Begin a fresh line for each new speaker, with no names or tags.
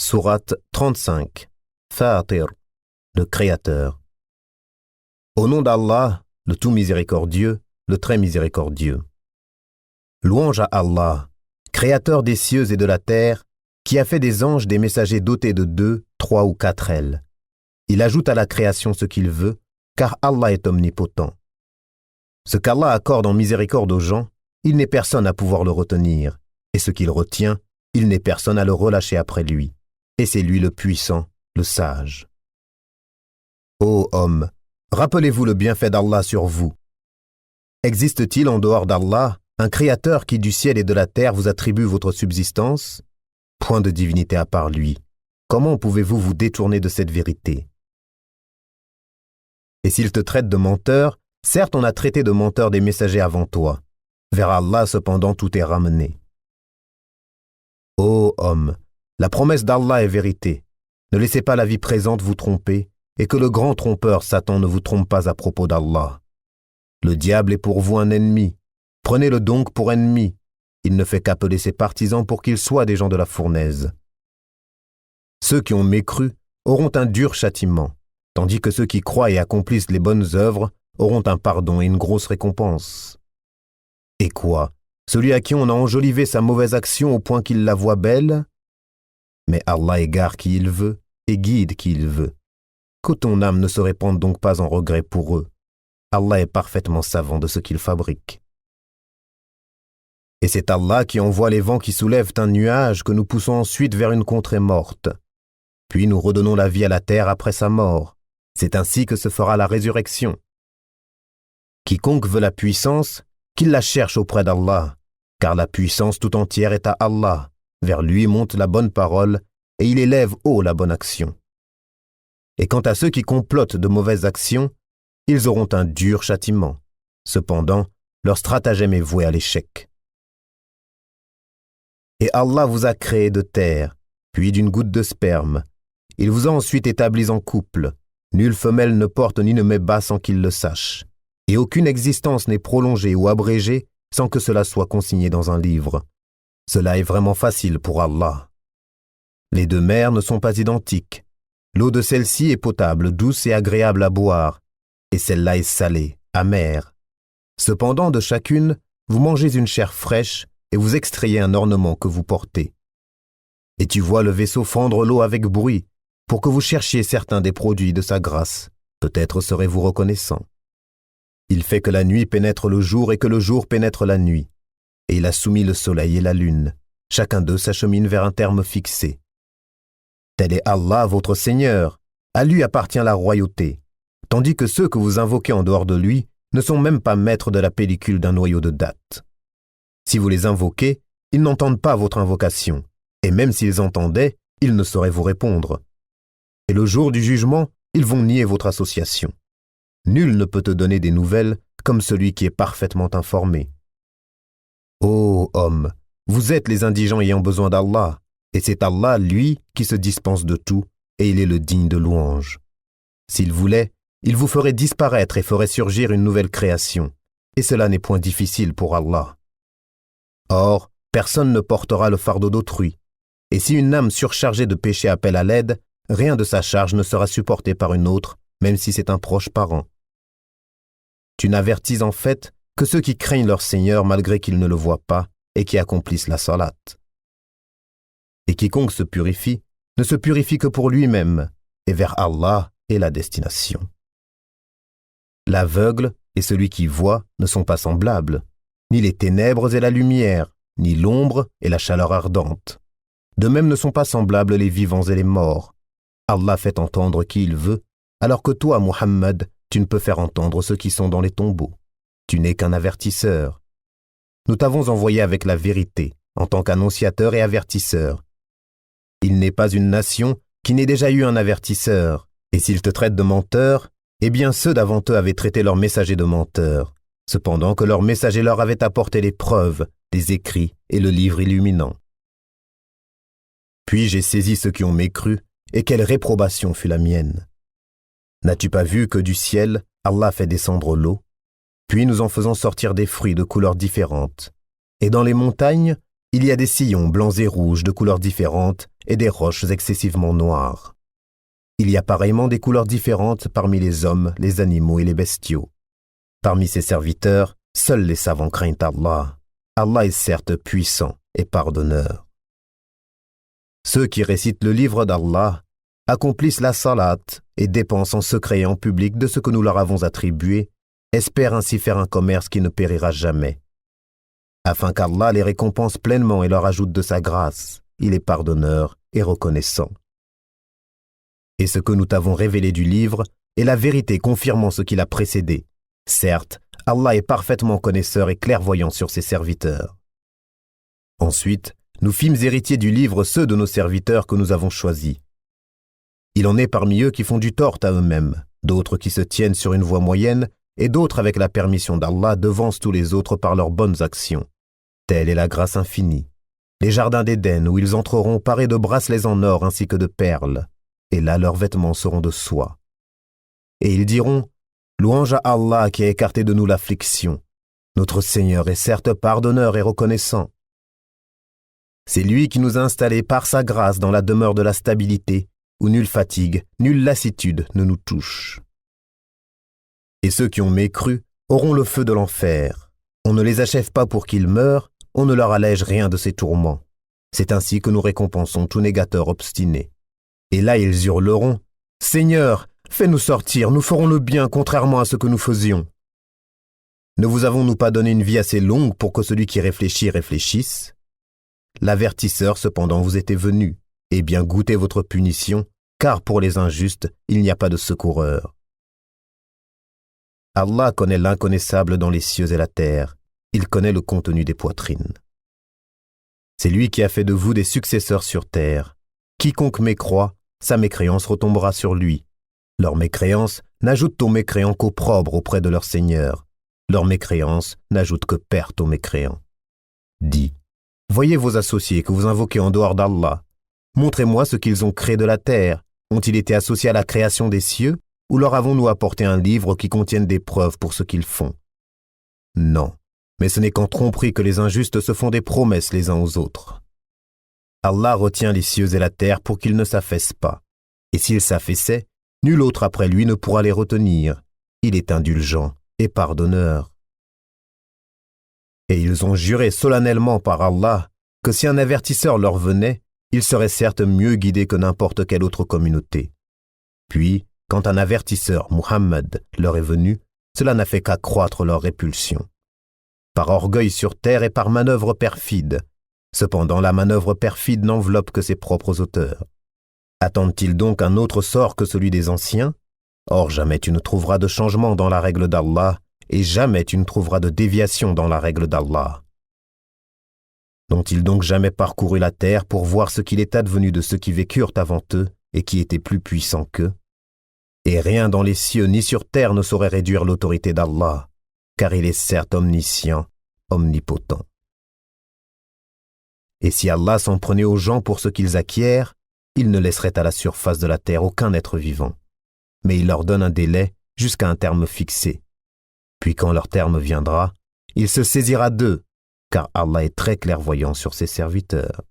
Sourate 35. Fatir, le Créateur. Au nom d'Allah, le tout miséricordieux, le très miséricordieux. Louange à Allah, Créateur des cieux et de la terre, qui a fait des anges des messagers dotés de 2, 3 ou 4 ailes. Il ajoute à la création ce qu'il veut, car Allah est omnipotent. Ce qu'Allah accorde en miséricorde aux gens, il n'est personne à pouvoir le retenir, et ce qu'il retient, il n'est personne à le relâcher après lui. Et c'est lui le puissant, le sage. Ô hommes, rappelez-vous le bienfait d'Allah sur vous. Existe-t-il en dehors d'Allah un créateur qui du ciel et de la terre vous attribue votre subsistance? Point de divinité à part lui. Comment pouvez-vous vous détourner de cette vérité? Et s'il te traite de menteur, certes on a traité de menteur des messagers avant toi. Vers Allah cependant tout est ramené. Ô hommes, la promesse d'Allah est vérité. Ne laissez pas la vie présente vous tromper, et que le grand trompeur Satan ne vous trompe pas à propos d'Allah. Le diable est pour vous un ennemi. Prenez-le donc pour ennemi. Il ne fait qu'appeler ses partisans pour qu'ils soient des gens de la fournaise. Ceux qui ont mécru auront un dur châtiment, tandis que ceux qui croient et accomplissent les bonnes œuvres auront un pardon et une grosse récompense. Et quoi? Celui à qui on a enjolivé sa mauvaise action au point qu'il la voit belle? Mais Allah égare qui il veut et guide qui il veut. Que ton âme ne se répande donc pas en regret pour eux. Allah est parfaitement savant de ce qu'il fabrique. Et c'est Allah qui envoie les vents qui soulèvent un nuage que nous poussons ensuite vers une contrée morte. Puis nous redonnons la vie à la terre après sa mort. C'est ainsi que se fera la résurrection. Quiconque veut la puissance, qu'il la cherche auprès d'Allah, car la puissance tout entière est à Allah. Vers lui monte la bonne parole, et il élève haut la bonne action. Et quant à ceux qui complotent de mauvaises actions, ils auront un dur châtiment. Cependant, leur stratagème est voué à l'échec. Et Allah vous a créé de terre, puis d'une goutte de sperme. Il vous a ensuite établis en couple. Nulle femelle ne porte ni ne met bas sans qu'il le sache. Et aucune existence n'est prolongée ou abrégée sans que cela soit consigné dans un livre. Cela est vraiment facile pour Allah. Les deux mers ne sont pas identiques. L'eau de celle-ci est potable, douce et agréable à boire, et celle-là est salée, amère. Cependant, de chacune, vous mangez une chair fraîche et vous extrayez un ornement que vous portez. Et tu vois le vaisseau fendre l'eau avec bruit, pour que vous cherchiez certains des produits de sa grâce. Peut-être serez-vous reconnaissant. Il fait que la nuit pénètre le jour et que le jour pénètre la nuit. Et il a soumis le soleil et la lune. Chacun d'eux s'achemine vers un terme fixé. Tel est Allah, votre Seigneur. À lui appartient la royauté. Tandis que ceux que vous invoquez en dehors de lui ne sont même pas maîtres de la pellicule d'un noyau de date. Si vous les invoquez, ils n'entendent pas votre invocation. Et même s'ils entendaient, ils ne sauraient vous répondre. Et le jour du jugement, ils vont nier votre association. Nul ne peut te donner des nouvelles comme celui qui est parfaitement informé. Ô homme, vous êtes les indigents ayant besoin d'Allah, et c'est Allah, lui, qui se dispense de tout, et il est le digne de louange. S'il voulait, il vous ferait disparaître et ferait surgir une nouvelle création, et cela n'est point difficile pour Allah. Or, personne ne portera le fardeau d'autrui, et si une âme surchargée de péché appelle à l'aide, rien de sa charge ne sera supporté par une autre, même si c'est un proche parent. Tu n'avertis en fait que ceux qui craignent leur Seigneur malgré qu'ils ne le voient pas et qui accomplissent la salat. Et quiconque se purifie ne se purifie que pour lui-même, et vers Allah est la destination. L'aveugle et celui qui voit ne sont pas semblables, ni les ténèbres et la lumière, ni l'ombre et la chaleur ardente. De même ne sont pas semblables les vivants et les morts. Allah fait entendre qui il veut, alors que toi, Muhammad, tu ne peux faire entendre ceux qui sont dans les tombeaux. Tu n'es qu'un avertisseur. Nous t'avons envoyé avec la vérité, en tant qu'annonciateur et avertisseur. Il n'est pas une nation qui n'ait déjà eu un avertisseur, et s'ils te traitent de menteur, eh bien ceux d'avant eux avaient traité leurs messagers de menteurs, cependant que leurs messagers leur avaient apporté les preuves, les écrits et le livre illuminant. Puis j'ai saisi ceux qui ont mécru, et quelle réprobation fut la mienne. N'as-tu pas vu que du ciel, Allah fait descendre l'eau? Puis nous en faisons sortir des fruits de couleurs différentes. Et dans les montagnes, il y a des sillons blancs et rouges de couleurs différentes et des roches excessivement noires. Il y a pareillement des couleurs différentes parmi les hommes, les animaux et les bestiaux. Parmi ses serviteurs, seuls les savants craignent Allah. Allah est certes puissant et pardonneur. Ceux qui récitent le livre d'Allah accomplissent la salat et dépensent en secret et en public de ce que nous leur avons attribué, espèrent ainsi faire un commerce qui ne périra jamais. Afin qu'Allah les récompense pleinement et leur ajoute de sa grâce, il est pardonneur et reconnaissant. Et ce que nous t'avons révélé du livre est la vérité confirmant ce qui l'a précédé. Certes, Allah est parfaitement connaisseur et clairvoyant sur ses serviteurs. Ensuite, nous fîmes héritiers du livre ceux de nos serviteurs que nous avons choisis. Il en est parmi eux qui font du tort à eux-mêmes, d'autres qui se tiennent sur une voie moyenne, et d'autres avec la permission d'Allah devancent tous les autres par leurs bonnes actions. Telle est la grâce infinie. Les jardins d'Éden où ils entreront parés de bracelets en or ainsi que de perles, et là leurs vêtements seront de soie. Et ils diront, « Louange à Allah qui a écarté de nous l'affliction. Notre Seigneur est certes pardonneur et reconnaissant. » C'est lui qui nous a installés par sa grâce dans la demeure de la stabilité, où nulle fatigue, nulle lassitude ne nous touche. Et ceux qui ont mécru auront le feu de l'enfer. On ne les achève pas pour qu'ils meurent, on ne leur allège rien de ces tourments. C'est ainsi que nous récompensons tout négateur obstiné. Et là ils hurleront, « Seigneur, fais-nous sortir, nous ferons le bien contrairement à ce que nous faisions. » Ne vous avons-nous pas donné une vie assez longue pour que celui qui réfléchit réfléchisse? L'avertisseur cependant vous était venu, et bien goûtez votre punition, car pour les injustes, il n'y a pas de secoureur. Allah connaît l'inconnaissable dans les cieux et la terre, il connaît le contenu des poitrines. C'est lui qui a fait de vous des successeurs sur terre. Quiconque mécroit, sa mécréance retombera sur lui. Leur mécréance n'ajoute au mécréant qu'opprobre auprès de leur Seigneur. Leur mécréance n'ajoute que perte aux mécréants. Dis, voyez vos associés que vous invoquez en dehors d'Allah. Montrez-moi ce qu'ils ont créé de la terre. Ont-ils été associés à la création des cieux, ou leur avons-nous apporté un livre qui contienne des preuves pour ce qu'ils font? Non, mais ce n'est qu'en tromperie que les injustes se font des promesses les uns aux autres. Allah retient les cieux et la terre pour qu'ils ne s'affaissent pas. Et s'ils s'affaissaient, nul autre après lui ne pourra les retenir. Il est indulgent et pardonneur. Et ils ont juré solennellement par Allah que si un avertisseur leur venait, ils seraient certes mieux guidés que n'importe quelle autre communauté. Puis, quand un avertisseur, Muhammad, leur est venu, cela n'a fait qu'accroître leur répulsion. Par orgueil sur terre et par manœuvre perfide. Cependant, la manœuvre perfide n'enveloppe que ses propres auteurs. Attendent-ils donc un autre sort que celui des anciens? Or, jamais tu ne trouveras de changement dans la règle d'Allah, et jamais tu ne trouveras de déviation dans la règle d'Allah. N'ont-ils donc jamais parcouru la terre pour voir ce qu'il est advenu de ceux qui vécurent avant eux et qui étaient plus puissants qu'eux? Et rien dans les cieux ni sur terre ne saurait réduire l'autorité d'Allah, car il est certes omniscient, omnipotent. Et si Allah s'en prenait aux gens pour ce qu'ils acquièrent, il ne laisserait à la surface de la terre aucun être vivant. Mais il leur donne un délai jusqu'à un terme fixé. Puis quand leur terme viendra, il se saisira d'eux, car Allah est très clairvoyant sur ses serviteurs.